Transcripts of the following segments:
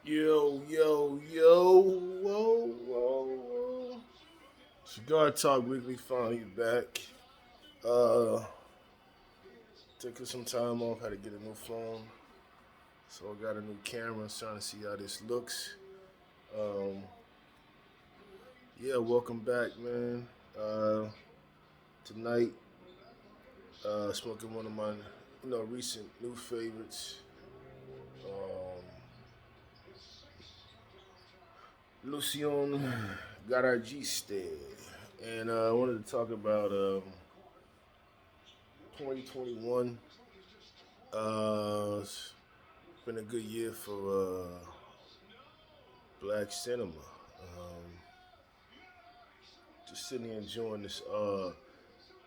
Yo, yo, yo, whoa, whoa, whoa. Cigar Talk Weekly finally back. Uh, Took some time off, had to get a new phone. So I got a new camera, trying to see how this looks. Um, yeah, welcome back, man. Uh, Tonight, smoking one of my, recent new favorites. Um, Lucien Garagiste. And I wanted to talk about 2021. It's been a good year for black cinema. Just sitting here enjoying this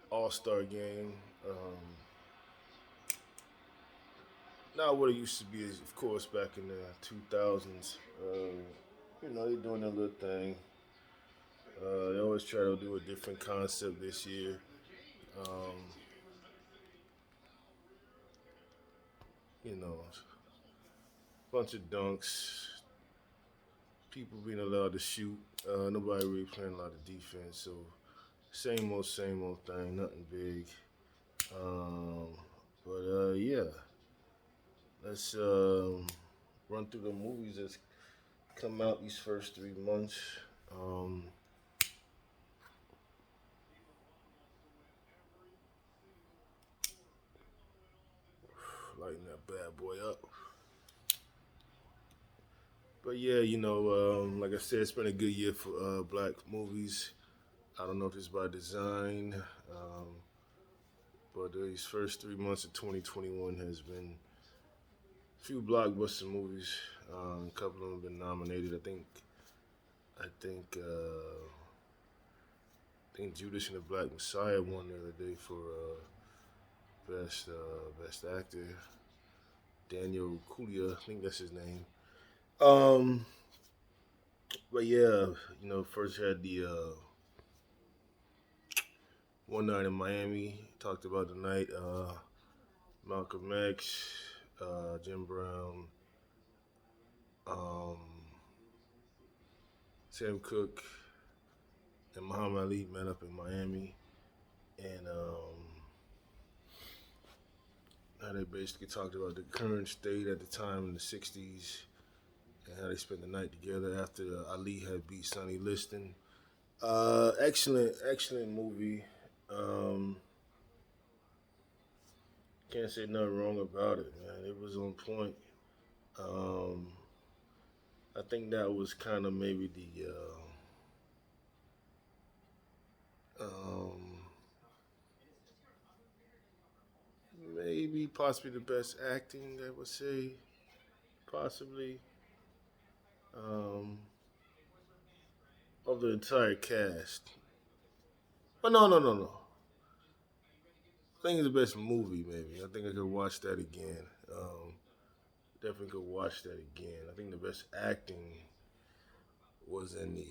All Star game. Not what it used to be, of course, back in the 2000s. They're doing their little thing. They always try to do a different concept this year. Um, you know, Bunch of dunks, people being allowed to shoot. Nobody really playing a lot of defense, so same old thing, nothing big. Um, but yeah, let's run through the movies that's come out these first 3 months. Um, Lighten that bad boy up. But yeah, like I said, it's been a good year for black movies. I don't know if it's by design, but these first 3 months of 2021 has been a few blockbuster movies. A couple of them have been nominated. I think Judas and the Black Messiah won the other day for best actor. Daniel Kaluuya, I think that's his name. Um, but yeah, first had the One Night in Miami. Talked about the night. Malcolm X, Jim Brown, um, Sam Cooke, and Muhammad Ali met up in Miami, and how they basically talked about the current state at the time in the '60s and how they spent the night together after Ali had beat Sonny Liston. Excellent movie. Um, can't say nothing wrong about it, man. It was on point. Um, I think that was kind of maybe the maybe possibly the best acting. I would say possibly um, of the entire cast. But no. I think it's the best movie. Maybe I think I could watch that again. Definitely could watch that again. I think the best acting was in the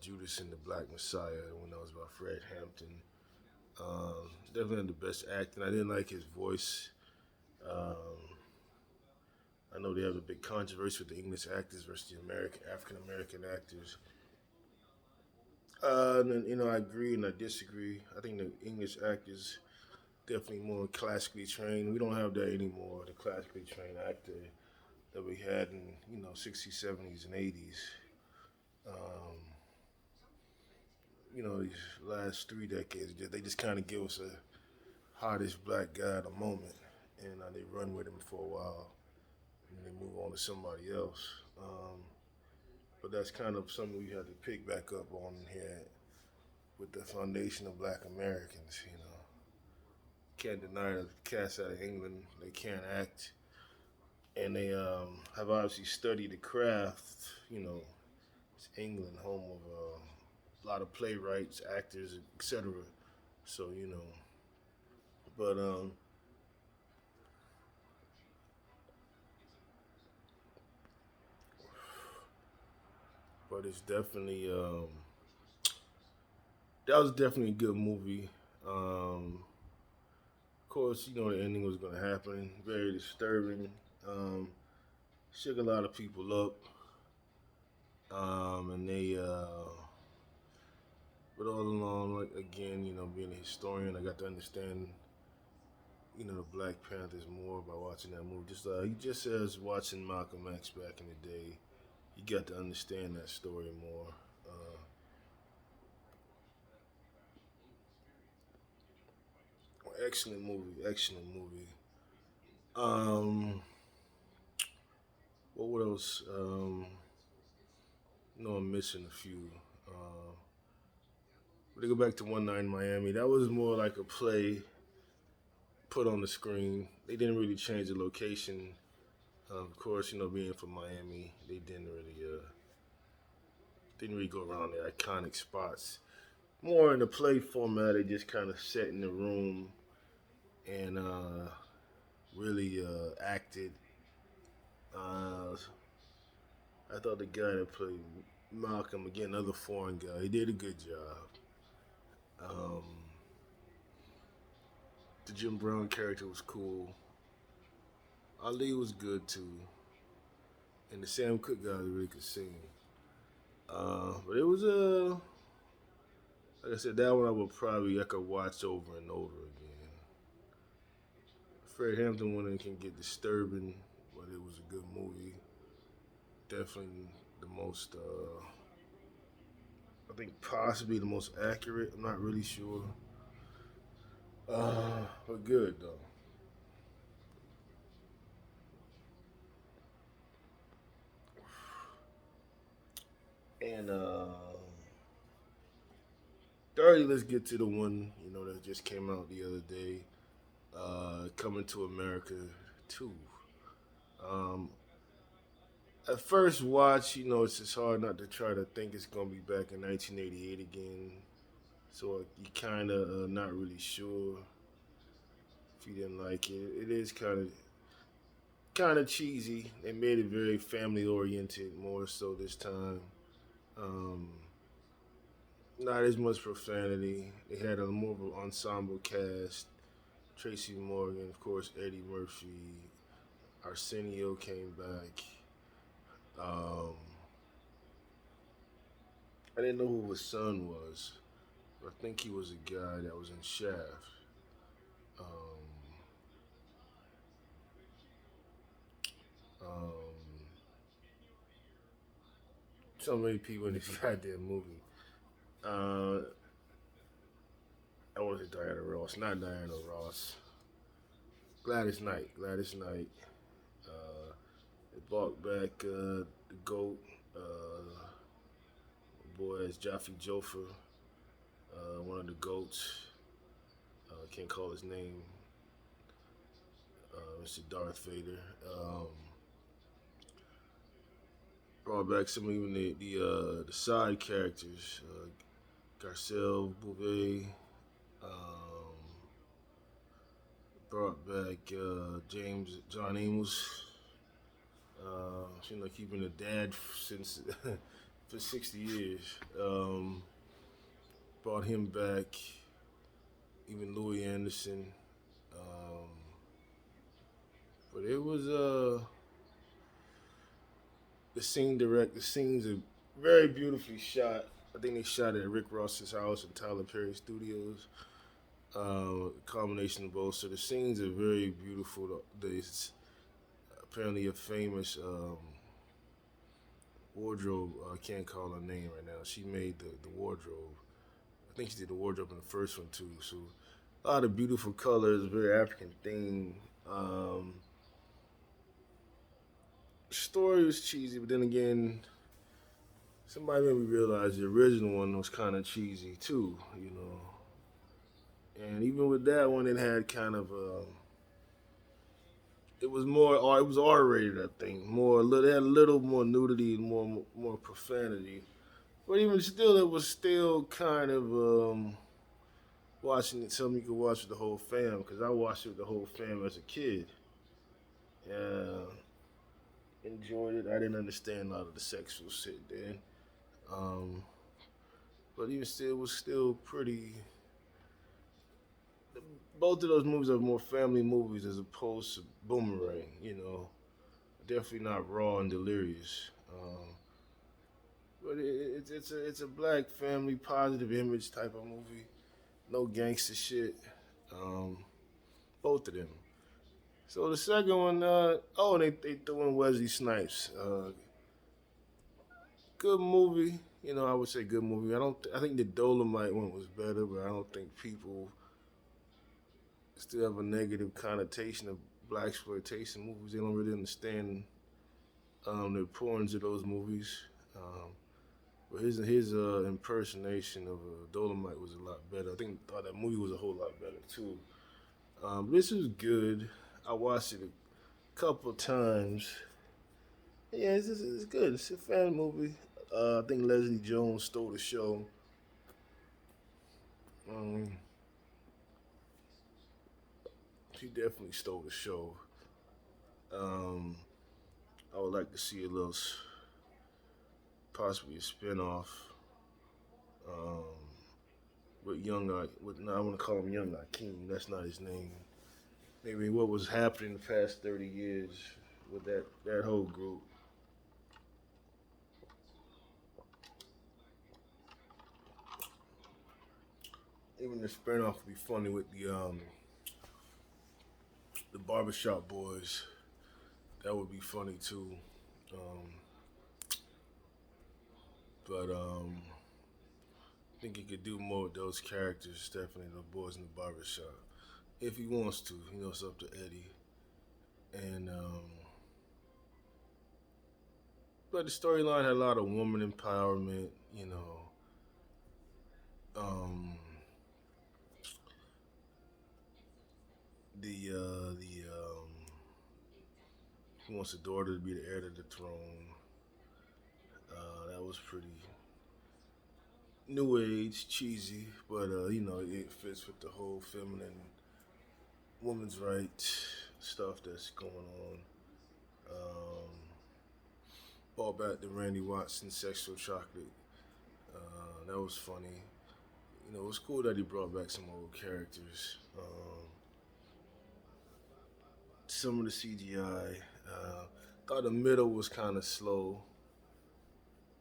Judas and the Black Messiah when that was about Fred Hampton. Definitely the best acting. I didn't like his voice. Um, I know they have a big controversy with the English actors versus the African American actors. I agree and I disagree. I think the English actors definitely more classically trained. We don't have that anymore. The classically trained actor that we had in '60s, '70s, and '80s. Um, these last 3 decades, they just kind of give us a hottest black guy at a moment, and they run with him for a while, and they move on to somebody else. Um, but that's kind of something we had to pick back up on here with the foundation of black Americans. Can't deny that the cats out of England, they can't act, and they have obviously studied the craft. It's England, home of a lot of playwrights, actors, etc. So but but it's definitely that was definitely a good movie. Of course, the ending was gonna happen. Very disturbing. Shook a lot of people up. And they, but all along, like again, being a historian, I got to understand, the Black Panthers more by watching that movie. Just as watching Malcolm X back in the day, you got to understand that story more. Excellent movie, excellent movie. Um, what else? I'm missing a few. But to go back to One Night in Miami, that was more like a play put on the screen. They didn't really change the location. Of course, being from Miami, they didn't really go around the iconic spots. More in the play format, they just kind of sat in the room and really acted. Uh, I thought the guy that played Malcolm, again, another foreign guy, he did a good job. Um, the Jim Brown character was cool. Ali was good too, and the Sam Cooke guy really could sing. But it was like I said, that one I could watch over and over again. Fred Hampton one can get disturbing, but it was a good movie. Definitely the most, I think possibly the most accurate. I'm not really sure, but good though. And thirdly, let's get to the one that just came out the other day, Coming to America 2. Um, at first watch, it's just hard not to try to think it's gonna be back in 1988 again. So you kind of not really sure if you didn't like it. It is kind of cheesy. They made it very family oriented more so this time. Um, Not as much profanity. They had a more of an ensemble cast. Tracy Morgan, of course, Eddie Murphy, Arsenio came back. Um, I didn't know who his son was. I think he was a guy that was in Shaft. Um, um, so many people in this goddamn movie. Uh, I want to say Diana Ross, not Diana Ross. Gladys Knight. Gladys Knight. They brought back the GOAT. Boy, it's Jaffe Joffer, one of the GOATs. I can't call his name. Mr. Darth Vader. Brought back some even the side characters, Garcelle Bouvet. Um, Brought back James John Amos. Keeping a dad since for 60 years. Brought him back. Even Louis Anderson. Um, but it was the scenes are very beautifully shot. I think they shot it at Rick Ross's house and Tyler Perry Studios. Combination of both. So the scenes are very beautiful. There's apparently a famous wardrobe. I can't call her name right now. She made the wardrobe. I think she did the wardrobe in the first one too. So a lot of beautiful colors, very African theme. Story was cheesy, but then again, somebody made me realize the original one was kind of cheesy too. And even with that one, it had kind of it was more, it was R rated, I think. It had a little more nudity and more profanity. But even still, it was still kind of watching it. Something you could watch with the whole fam, because I watched it with the whole fam as a kid. Yeah, enjoyed it. I didn't understand a lot of the sexual shit then. Um, but even still, it was still pretty. Both of those movies are more family movies as opposed to Boomerang. Definitely not raw and delirious. but it's a black family positive image type of movie. No gangster shit. Um, both of them. So the second one, they threw in Wesley Snipes. Good movie. I would say good movie. I think the Dolomite one was better, but I don't think people still have a negative connotation of black exploitation movies. They don't really understand the importance of those movies. But his impersonation of Dolomite was a lot better. Thought that movie was a whole lot better too. This was good. I watched it a couple times. Yeah, it's good. It's a fan movie. I think Leslie Jones stole the show. Um, she definitely stole the show. Um, I would like to see possibly a spinoff um, with no, I want to call him Young Akeem. That's not his name. Maybe what was happening the past 30 years with that whole group. Even the spinoff would be funny with the barbershop boys. That would be funny too. Um, but I think he could do more with those characters. Definitely the boys in the barbershop, if he wants to. It's up to Eddie. And but the storyline had a lot of woman empowerment. Um, the he wants the daughter to be the heir to the throne. That was pretty new age, cheesy, but it fits with the whole feminine, women's rights stuff that's going on. Um, Brought back the Randy Watson sexual chocolate. That was funny. It was cool that he brought back some old characters. Some of the CGI. Thought the middle was kind of slow.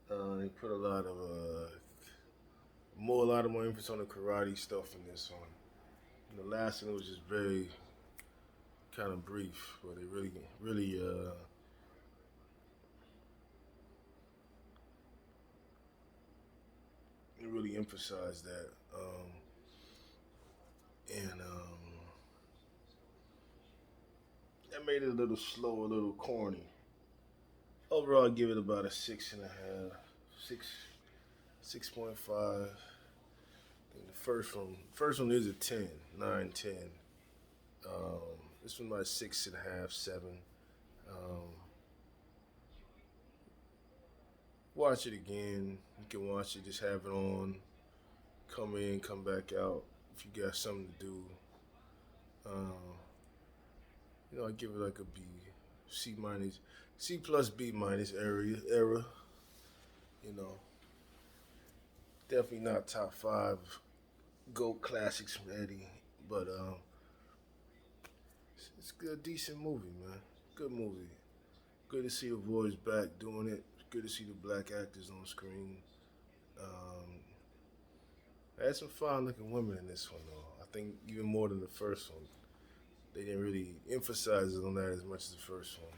They put a lot more emphasis on the karate stuff in this one. The last one was just very kind of brief, but it really emphasized that. And that made it a little slow, a little corny. Overall, I give it about a 6.5, 6.5. I think the first one is a 10, 9, 10. This one about 6.5, 7. Um, Watch it again. You can watch it, just have it on. Come in, come back out if you got something to do. I give it like a B, C minus, C plus B minus era. You know, Definitely not top five GOAT classics from Eddie, but it's a good, decent movie, man. Good movie. Good to see the boys back doing it. Good to see the black actors on screen. Um, I had some fine looking women in this one, though. I think even more than the first one. They didn't really emphasize it on that as much as the first one.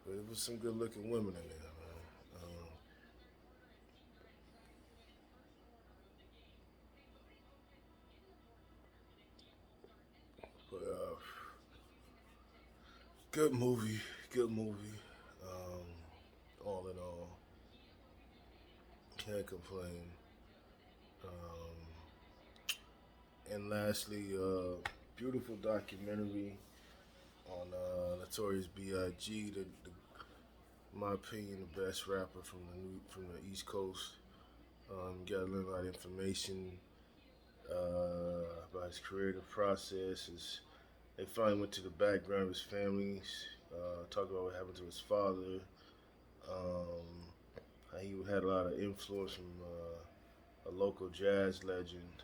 But it was some good looking women in there, man. But good movie. Good movie. All in all, can't complain. Um, and lastly, beautiful documentary on Notorious B.I.G. In my opinion, the best rapper from the East Coast. Got to learn a lot of information about his creative process. They finally went to the background of his family, talked about what happened to his father. How he had a lot of influence from a local jazz legend.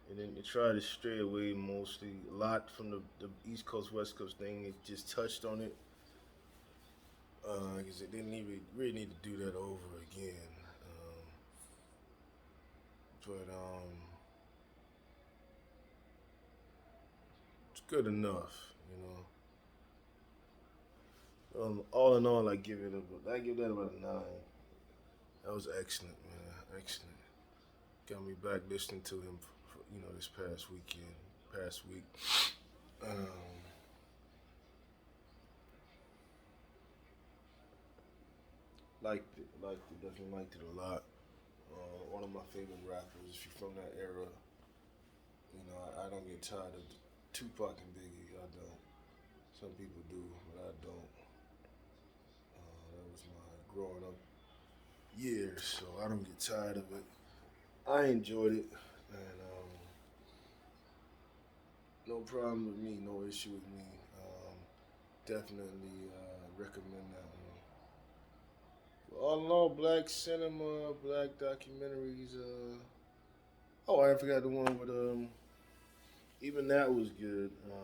And then it tried to stray away mostly a lot from the East Coast West Coast thing. It just touched on it, because they didn't even really need to do that over again. But it's good enough, you know. All in all, I give that about a 9. That was excellent, man. Excellent. Got me back listening to him, this past week. Um, Definitely liked it a lot. One of my favorite rappers. If you're from that era, I don't get tired of Tupac and Biggie. I don't. Some people do, but I don't. That was my growing up years, so I don't get tired of it. I enjoyed it, and no problem with me, no issue with me. Definitely recommend that one. But all in all, black cinema, black documentaries. Oh, I forgot the one with even that was good. I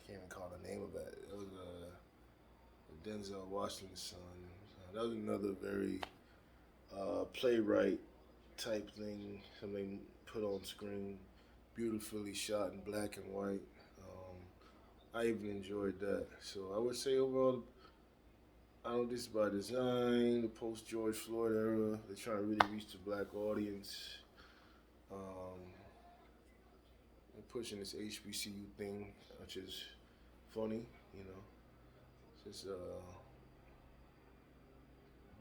can't even call the name of that. It was Denzel Washington's son. That was another very playwright type thing. Something put on screen, beautifully shot in black and white. I even enjoyed that. So I would say overall, I don't know, this is by design, the post George Floyd era. They're trying to really reach the black audience. Um, they're pushing this HBCU thing, which is funny, you know. It's just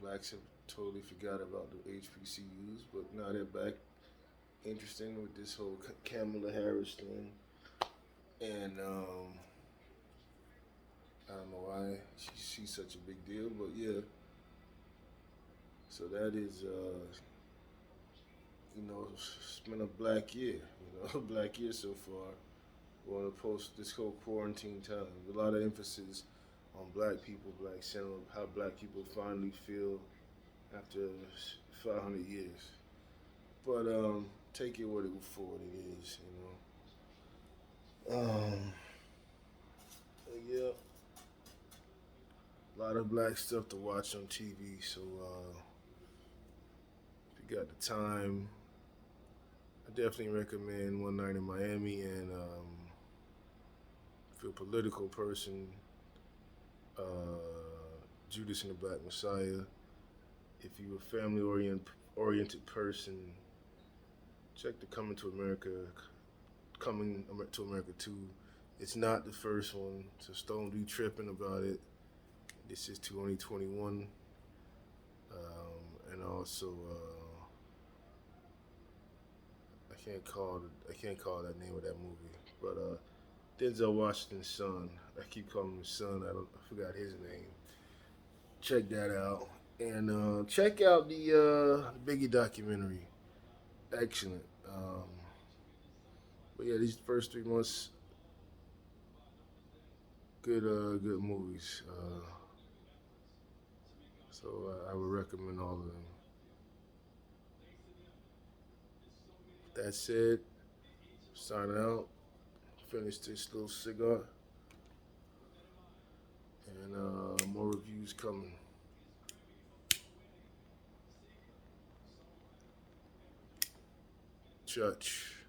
blacks have totally forgot about the HBCUs, but now they're back. Interesting with this whole Kamala Harris thing, and I don't know why she's such a big deal, but yeah. So that is, it's been a black year, a black year so far. We're on post this whole quarantine time. A lot of emphasis on black people, black cinema, how black people finally feel after 500 years. But take it for what it is, yeah, a lot of black stuff to watch on TV. So if you got the time, I definitely recommend One Night in Miami. And if you're a political person, uh, Judas and the Black Messiah. If you're a oriented person, check the Coming to America 2. It's not the first one, so don't be tripping about it. This is 2021, and also I can't call that name of that movie, but Denzel Washington's son. I keep calling him son. I forgot his name. Check that out, and check out the Biggie documentary. Excellent. But yeah, these first 3 months, good movies. So I would recommend all of them. That said, signing out. Finish this little cigar, and more reviews coming. Church.